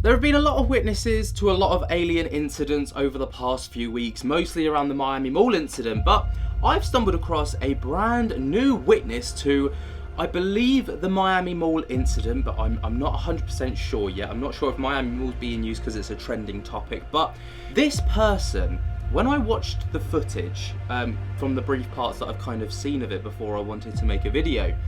There have been a lot of witnesses to a lot of alien incidents over the past few weeks, mostly around the Miami Mall incident, but I've stumbled across a brand new witness to, I believe, the Miami Mall incident, but I'm not 100% sure yet. I'm not sure if Miami Mall's being used because it's a trending topic, but this person, when I watched the footage from the brief parts that I've kind of seen of it before I wanted to make a video,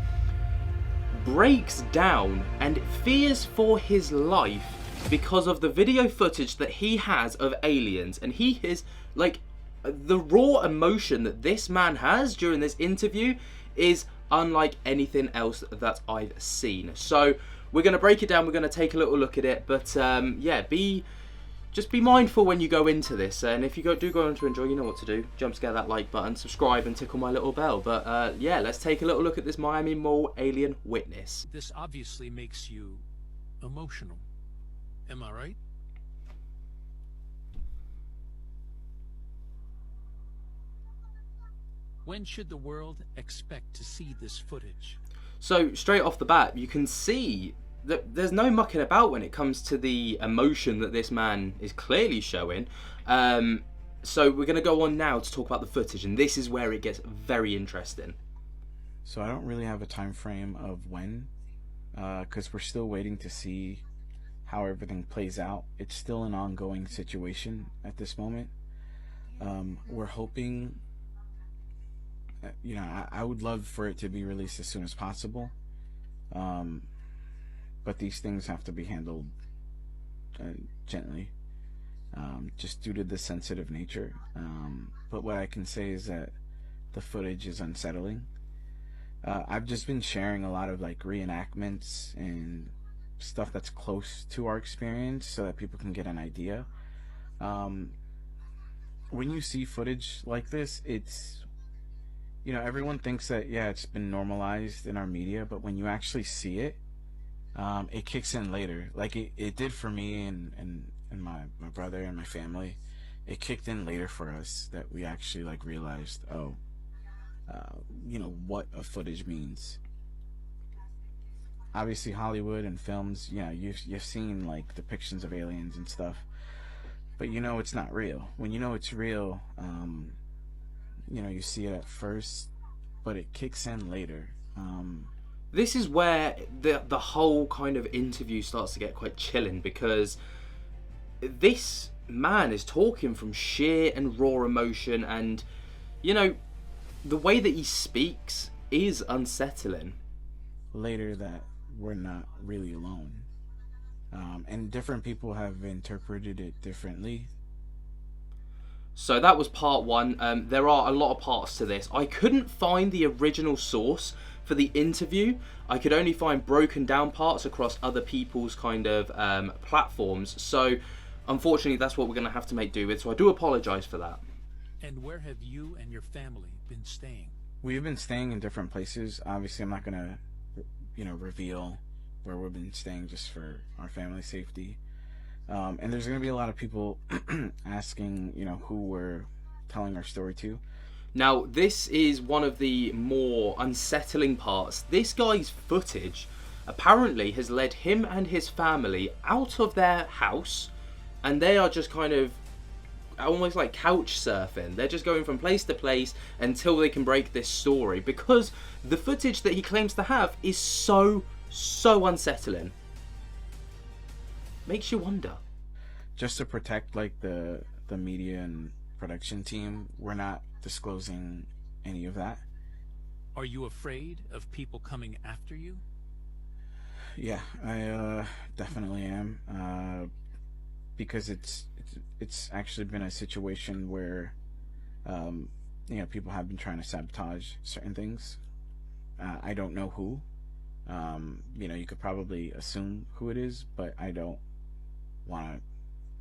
breaks down and fears for his life because of the video footage that he has of aliens. And he is like, the raw emotion that this man has during this interview is unlike anything else that I've seen. So we're going to break it down, we're going to take a little look at it, but yeah, just be mindful when you go into this, and if you do go on to enjoy, you know what to do. Jump scare that like button, subscribe, and tickle my little bell. But yeah, let's take a little look at this Miami Mall alien witness. This obviously makes you emotional. Am I right? When should the world expect to see this footage? So straight off the bat, you can see that there's no mucking about when it comes to the emotion that this man is clearly showing. So we're going to go on now to talk about the footage, and this is where it gets very interesting. So I don't really have a time frame of when, because we're still waiting to see how everything plays out. It's still an ongoing situation at this moment. We're hoping, I would love for it to be released as soon as possible. But these things have to be handled gently, just due to the sensitive nature. But what I can say is that the footage is unsettling. I've just been sharing a lot of like reenactments and stuff that's close to our experience so that people can get an idea. When you see footage like this, it's, everyone thinks that, yeah, it's been normalized in our media, but when you actually see it, it kicks in later. Like it did for me and my brother and my family. It kicked in later for us that we actually like realized, what a footage means. Obviously Hollywood and films, you've seen like depictions of aliens and stuff, but it's not real. When it's real, you see it at first, but it kicks in later. This is where the whole kind of interview starts to get quite chilling, because this man is talking from sheer and raw emotion, and the way that he speaks is unsettling. Later that we're not really alone, and different people have interpreted it differently. So that was part one. There are a lot of parts to this. I couldn't find the original source for the interview. I could only find broken down parts across other people's kind of platforms. So unfortunately, that's what we're going to have to make do with. So I do apologize for that. And where have you and your family been staying? We've been staying in different places. Obviously, I'm not going to reveal where we've been staying just for our family safety. And there's going to be a lot of people asking, who we're telling our story to. Now, this is one of the more unsettling parts. This guy's footage apparently has led him and his family out of their house, and they are just kind of almost like couch surfing. They're just going from place to place until they can break this story, because the footage that he claims to have is so unsettling. Makes you wonder. Just to protect like the media and production team, we're not disclosing any of that. Are you afraid of people coming after you? Yeah, I definitely am, because it's actually been a situation where people have been trying to sabotage certain things. I don't know who. You could probably assume who it is, but I don't want to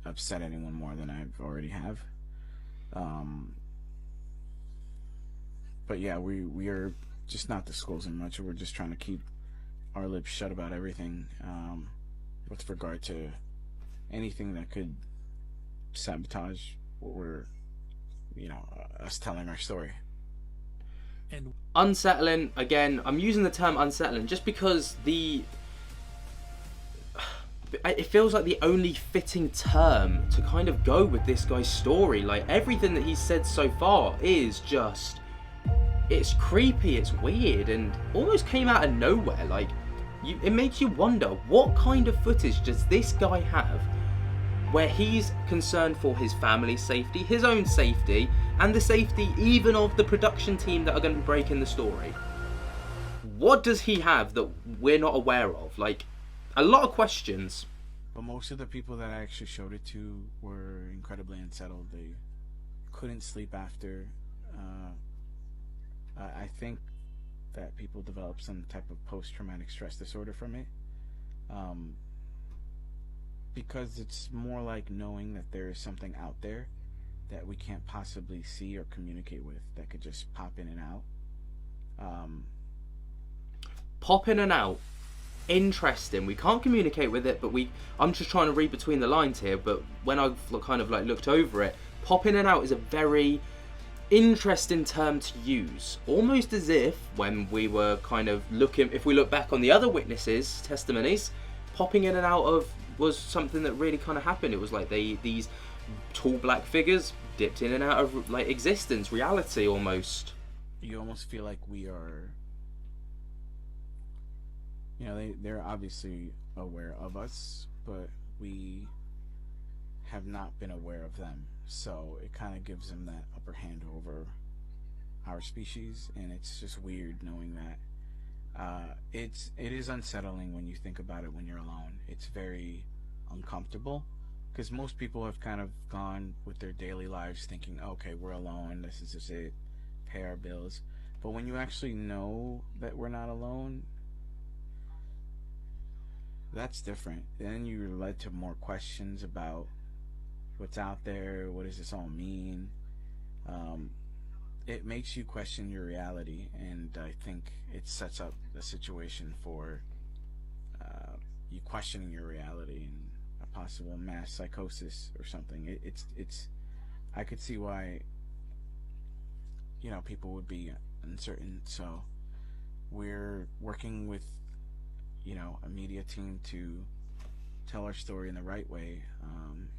upset anyone more than I already have. But yeah, we are just not disclosing much. We're just trying to keep our lips shut about everything, with regard to anything that could sabotage what we're, us telling our story. And unsettling, again, I'm using the term unsettling just because it feels like the only fitting term to kind of go with this guy's story. Like, everything that he's said so far is just, it's creepy, it's weird, and almost came out of nowhere. Like, it makes you wonder, what kind of footage does this guy have where he's concerned for his family's safety, his own safety, and the safety even of the production team that are going to be breaking the story? What does he have that we're not aware of? Like, a lot of questions. But most of the people that I actually showed it to were incredibly unsettled. They couldn't sleep after. I think that people develop some type of post-traumatic stress disorder from it. Because it's more like knowing that there is something out there that we can't possibly see or communicate with, that could just pop in and out. Pop in and out. Interesting. We can't communicate with it, but I'm just trying to read between the lines here, but when I kind of like looked over it, pop in and out is a very interesting term to use. Almost as if when we were kind of looking, if we look back on the other witnesses' testimonies, popping in and out of was something that really kind of happened. It was like these tall black figures dipped in and out of like existence, reality almost. You almost feel like we are, you know, they're obviously aware of us, but we have not been aware of them. So it kind of gives them that upper hand over our species, and it's just weird knowing that. It is unsettling when you think about it when you're alone. It's very uncomfortable because most people have kind of gone with their daily lives thinking, okay, we're alone, this is just it, pay our bills. But when you actually know that we're not alone, that's different. Then you're led to more questions about what's out there, what does this all mean. It makes you question your reality, and I think it sets up the situation for you questioning your reality and a possible mass psychosis or something. It's I could see why, you know, people would be uncertain. So we're working with, you know, a media team to tell our story in the right way,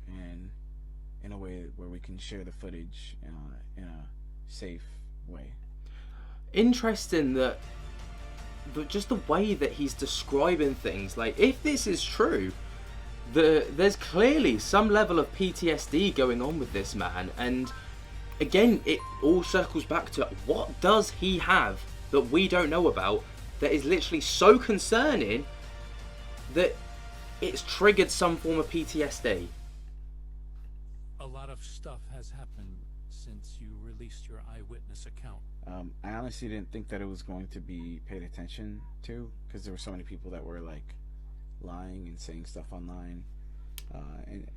and in a way where we can share the footage in a safe way. Interesting that just the way that he's describing things, like, if this is true, there's clearly some level of PTSD going on with this man, and again, it all circles back to what does he have that we don't know about that is literally so concerning that it's triggered some form of PTSD. A lot of stuff has happened since you released your eyewitness account. I honestly didn't think that it was going to be paid attention to, because there were so many people that were like lying and saying stuff online.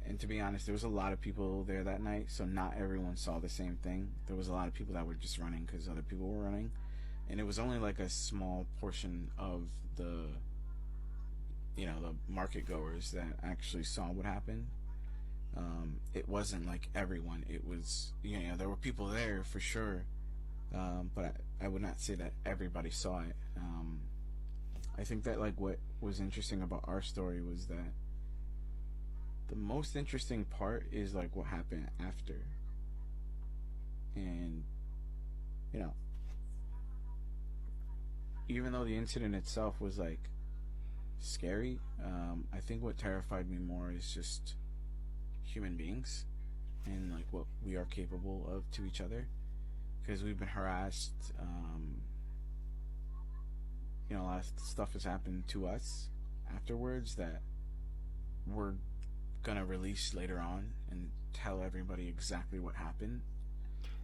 And to be honest, there was a lot of people there that night, so not everyone saw the same thing. There was a lot of people that were just running because other people were running, and it was only like a small portion of the, you know, the market goers that actually saw what happened. It wasn't like everyone. It was, you know, there were people there for sure, but I would not say that everybody saw it. I think that like what was interesting about our story was that the most interesting part is like what happened after. And, you know, even though the incident itself was like scary, I think what terrified me more is just human beings and like what we are capable of to each other, because we've been harassed. You know, a lot of stuff has happened to us afterwards that we're gonna release later on and tell everybody exactly what happened.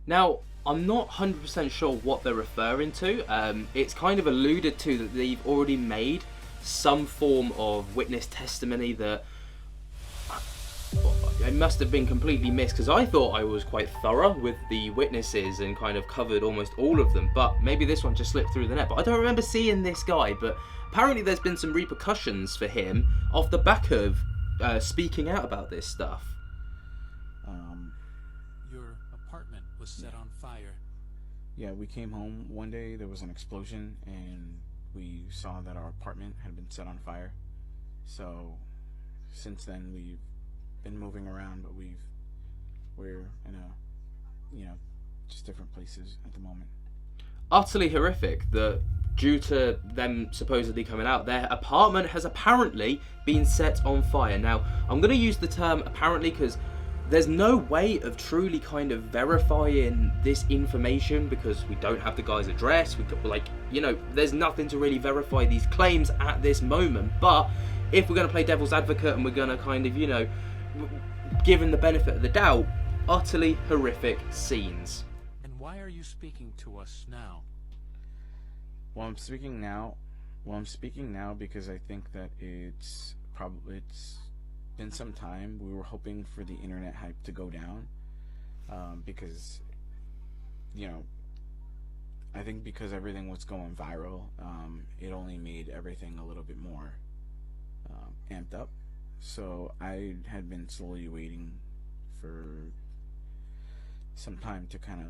Now, I'm not 100% sure what they're referring to. It's kind of alluded to that they've already made some form of witness testimony that I must have been completely missed, because I thought I was quite thorough with the witnesses and kind of covered almost all of them, but maybe this one just slipped through the net. But I don't remember seeing this guy, but apparently there's been some repercussions for him off the back of speaking out about this stuff. Your apartment was set on fire. Yeah, we came home one day, there was an explosion, and we saw that our apartment had been set on fire. So since then we've been moving around, but we're in a, just different places at the moment. Utterly horrific that due to them supposedly coming out, their apartment has apparently been set on fire. Now, I'm going to use the term apparently because there's no way of truly kind of verifying this information because we don't have the guy's address. There's nothing to really verify these claims at this moment. But if we're going to play devil's advocate and we're going to kind of, give him the benefit of the doubt, utterly horrific scenes. And why are you speaking to us now? Well, I'm speaking now because I think that it's been some time. We were hoping for the internet hype to go down, because I think because everything was going viral, it only made everything a little bit more amped up. So I had been slowly waiting for some time to kind of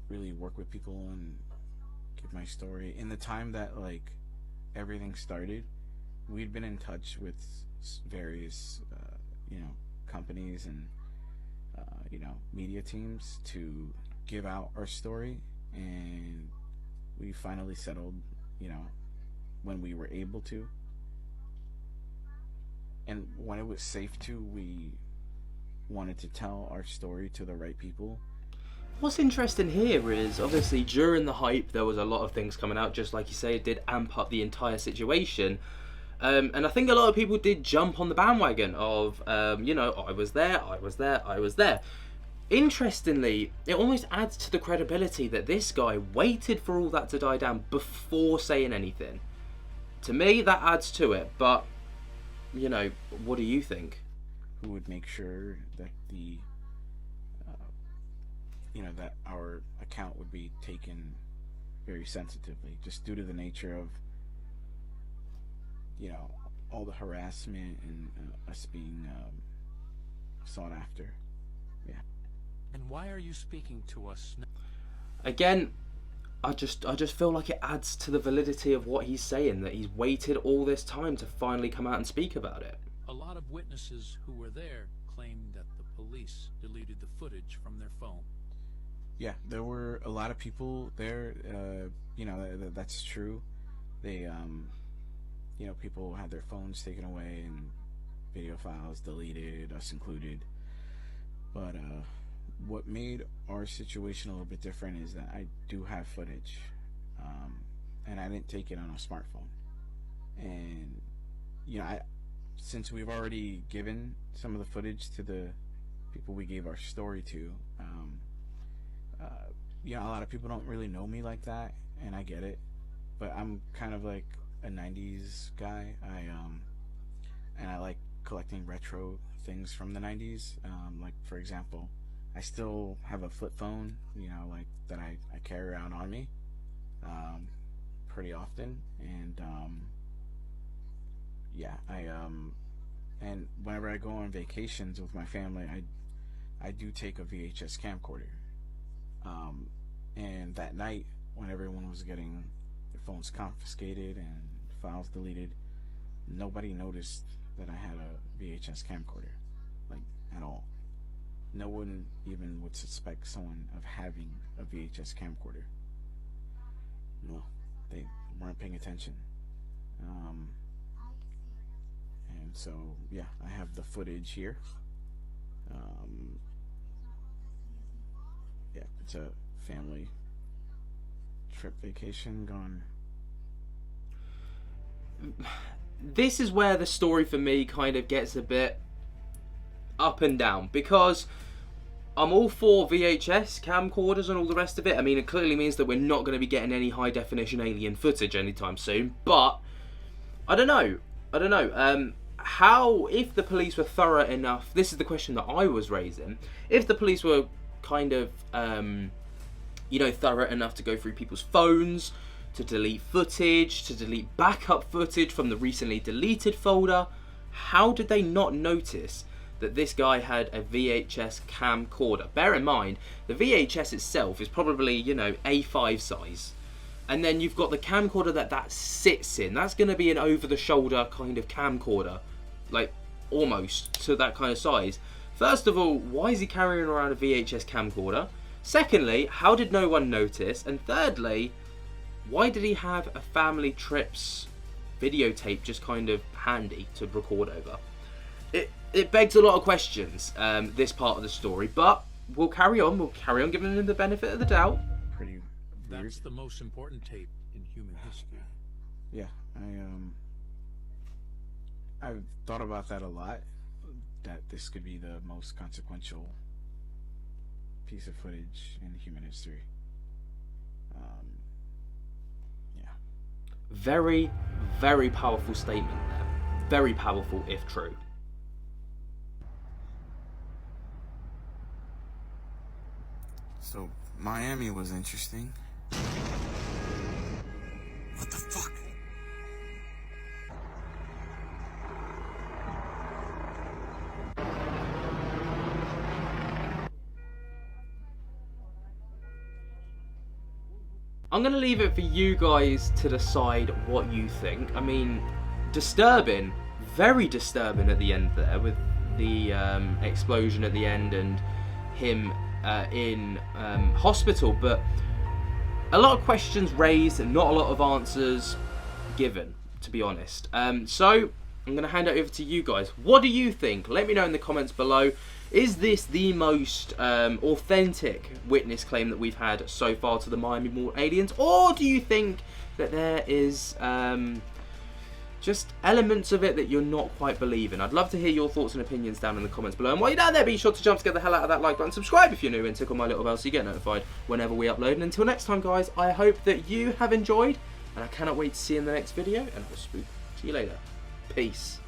really work with people and give my story. In the time that everything started, we'd been in touch with various companies and media teams to give out our story, and we finally settled when we were able to, and when it was safe to, we wanted to tell our story to the right people. What's interesting here is obviously during the hype there was a lot of things coming out, just like you say, it did amp up the entire situation. And I think a lot of people did jump on the bandwagon of, I was there. Interestingly, it almost adds to the credibility that this guy waited for all that to die down before saying anything. To me, that adds to it, but, what do you think? Who would make sure that that our account would be taken very sensitively, just due to the nature of all the harassment and us being sought after. Yeah. And why are you speaking to us now? Again, I just feel like it adds to the validity of what he's saying, that he's waited all this time to finally come out and speak about it. A lot of witnesses who were there claimed that the police deleted the footage from their phone. Yeah, there were a lot of people there. That's true. They, people had their phones taken away and video files deleted, us included. But what made our situation a little bit different is that I do have footage, and I didn't take it on a smartphone. And since we've already given some of the footage to the people we gave our story to, a lot of people don't really know me like that, and I get it, but I'm kind of like a 90s guy. I like collecting retro things from the 90s. Like, for example, I still have a flip phone, that I carry around on me pretty often, and and whenever I go on vacations with my family, I do take a VHS camcorder. And that night, when everyone was getting their phones confiscated and files deleted, nobody noticed that I had a VHS camcorder, at all. No one even would suspect someone of having a VHS camcorder. No, they weren't paying attention. And so, yeah, I have the footage here. Yeah, it's a family trip vacation gone. This is where the story for me kind of gets a bit up and down, because I'm all for VHS camcorders and all the rest of it. I mean, it clearly means that we're not going to be getting any high definition alien footage anytime soon, but I don't know. How, if the police were thorough enough, this is the question that I was raising, if the police were kind of thorough enough to go through people's phones, to delete footage, to delete backup footage from the recently deleted folder, how did they not notice that this guy had a VHS camcorder? Bear in mind, the VHS itself is probably, A5 size. And then you've got the camcorder that sits in. That's going to be an over-the-shoulder kind of camcorder. like almost to that kind of size. First of all, why is he carrying around a VHS camcorder? Secondly, how did no one notice? And thirdly, why did he have a family trips videotape just kind of handy to record over? It begs a lot of questions, this part of the story, but we'll carry on giving him the benefit of the doubt. Pretty weird. That's the most important tape in human history. Yeah, I've thought about that a lot, that this could be the most consequential piece of footage in human history. Yeah. Very, very powerful statement there. Very powerful if true. So, Miami was interesting. What the fuck? I'm going to leave it for you guys to decide what you think. I mean, disturbing, very disturbing at the end there with the explosion at the end and him in hospital, but a lot of questions raised and not a lot of answers given, to be honest. So I'm going to hand it over to you guys. What do you think? Let me know in the comments below. Is this the most authentic witness claim that we've had so far to the Miami Mall aliens? Or do you think that there is just elements of it that you're not quite believing? I'd love to hear your thoughts and opinions down in the comments below. And while you're down there, be sure to jump to get the hell out of that like button. Subscribe if you're new and tickle my little bell so you get notified whenever we upload. And until next time, guys, I hope that you have enjoyed. And I cannot wait to see you in the next video. And I'll speak to you later. Peace.